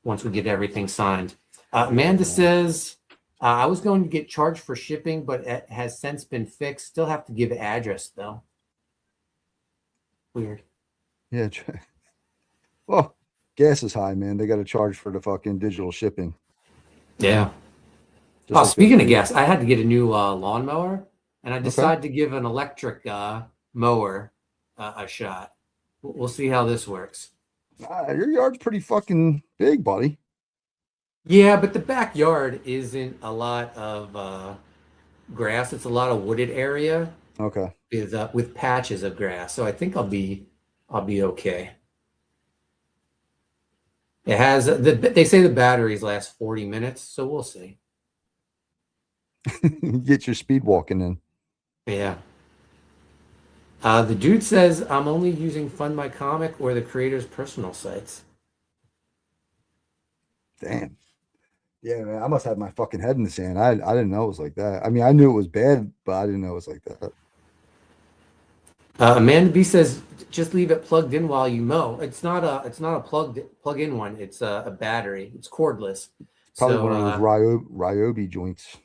once we get everything signed. Amanda says I was going to get charged for shipping, but it has since been fixed. Still have to give address though. Weird. Yeah. Well, gas is high, man. They got to charge for the fucking digital shipping. Yeah. Just like Speaking the- of gas, I had to get a new lawnmower, and I decided to give an electric mower a shot. We'll see how this works. Your yard's pretty fucking big, buddy. Yeah, but the backyard isn't a lot of grass. It's a lot of wooded area Okay. with patches of grass. So I think I'll be okay. It has they say the batteries last 40 minutes, so we'll see. Get your speed walking in. Yeah. The dude says I'm only using Fund My Comic or the creator's personal sites. Damn. Yeah, man. I must have my fucking head in the sand. I didn't know it was like that. I mean, I knew it was bad, but I didn't know it was like that. Amanda B says just leave it plugged in while you mow. It's not a plug-in one. It's a battery. It's cordless. Probably So, one of those Ryobi joints.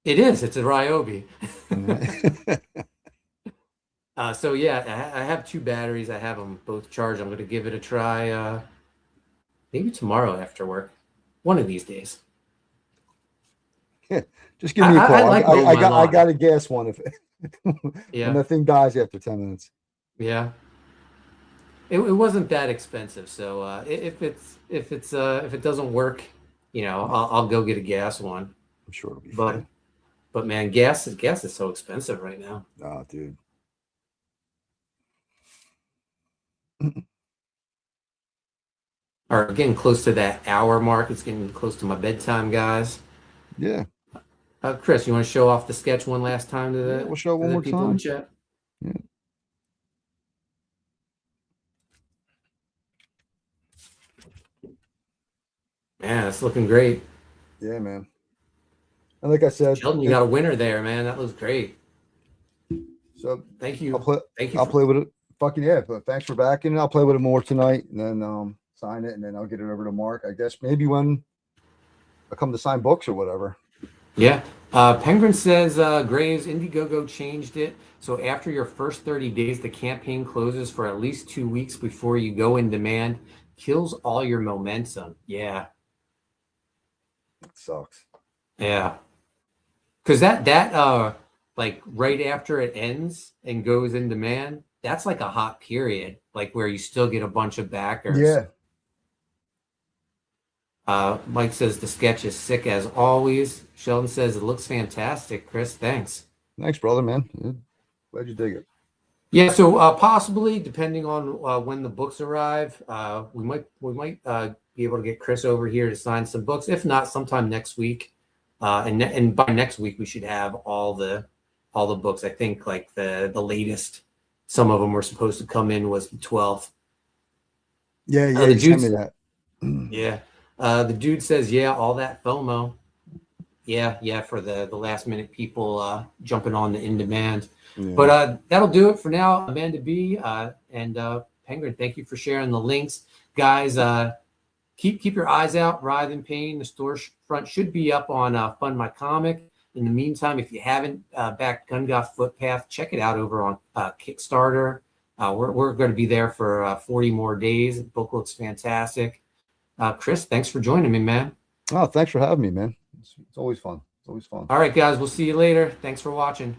It is. It's a Ryobi. Yeah. So yeah, I have two batteries. I have them both charged. I'm going to give it a try. Maybe tomorrow after work. One of these days. Just give me a I call. like mowing my I lawn. got a gas one if Yeah. when that thing dies after 10 minutes. Yeah. It wasn't that expensive. So if it doesn't work, I'll go get a gas one. I'm sure it'll be But fine. but man, gas is so expensive right now. Oh, dude. Or getting close to that hour mark. It's getting close to my bedtime, guys. Yeah. Chris, you want to show off the sketch one last time to the, Yeah, we'll show it to one the more people in time. chat? Yeah. Man, it's looking great. Yeah, man. And like I said, Sheldon, you got a winner there, man. That looks great. so Thank you. I'll play. Thank you. I'll play with it. Fucking yeah. But thanks for backing. I'll play with it more tonight, and then sign it, and then I'll get it over to Mark. I guess maybe when I come to sign books or whatever. Yeah. Penguin says Graves Indiegogo changed it. So after your first 30 days, the campaign closes for at least 2 weeks before you go in demand. Kills all your momentum. Yeah. It sucks. Yeah. Because that like right after it ends and goes in demand, that's like a hot period, like where you still get a bunch of backers. Yeah. Mike says the sketch is sick as always. Sheldon says it looks fantastic. Chris, thanks. Thanks, brother, man. Yeah. Glad you dig it. Yeah, so possibly depending on when the books arrive, we might be able to get Chris over here to sign some books. If not, sometime next week. And by next week we should have all the books. I think like the latest some of them were supposed to come in was the 12th. Yeah, the you sent dudes- me that. Yeah. The dude says, yeah, all that FOMO. Yeah, for the last minute people jumping on the in demand. Yeah. But that'll do it for now. Amanda B and Penguin, thank you for sharing the links. Guys, keep your eyes out. Writhe and Payne, the storefront should be up on Fund My Comic. In the meantime, if you haven't backed Gun Goth Footpath, check it out over on Kickstarter. We're going to be there for 40 more days. The book looks fantastic. Chris, thanks for joining me, man. Oh, thanks for having me, man. It's always fun. It's always fun. All right, guys, we'll see you later. Thanks for watching.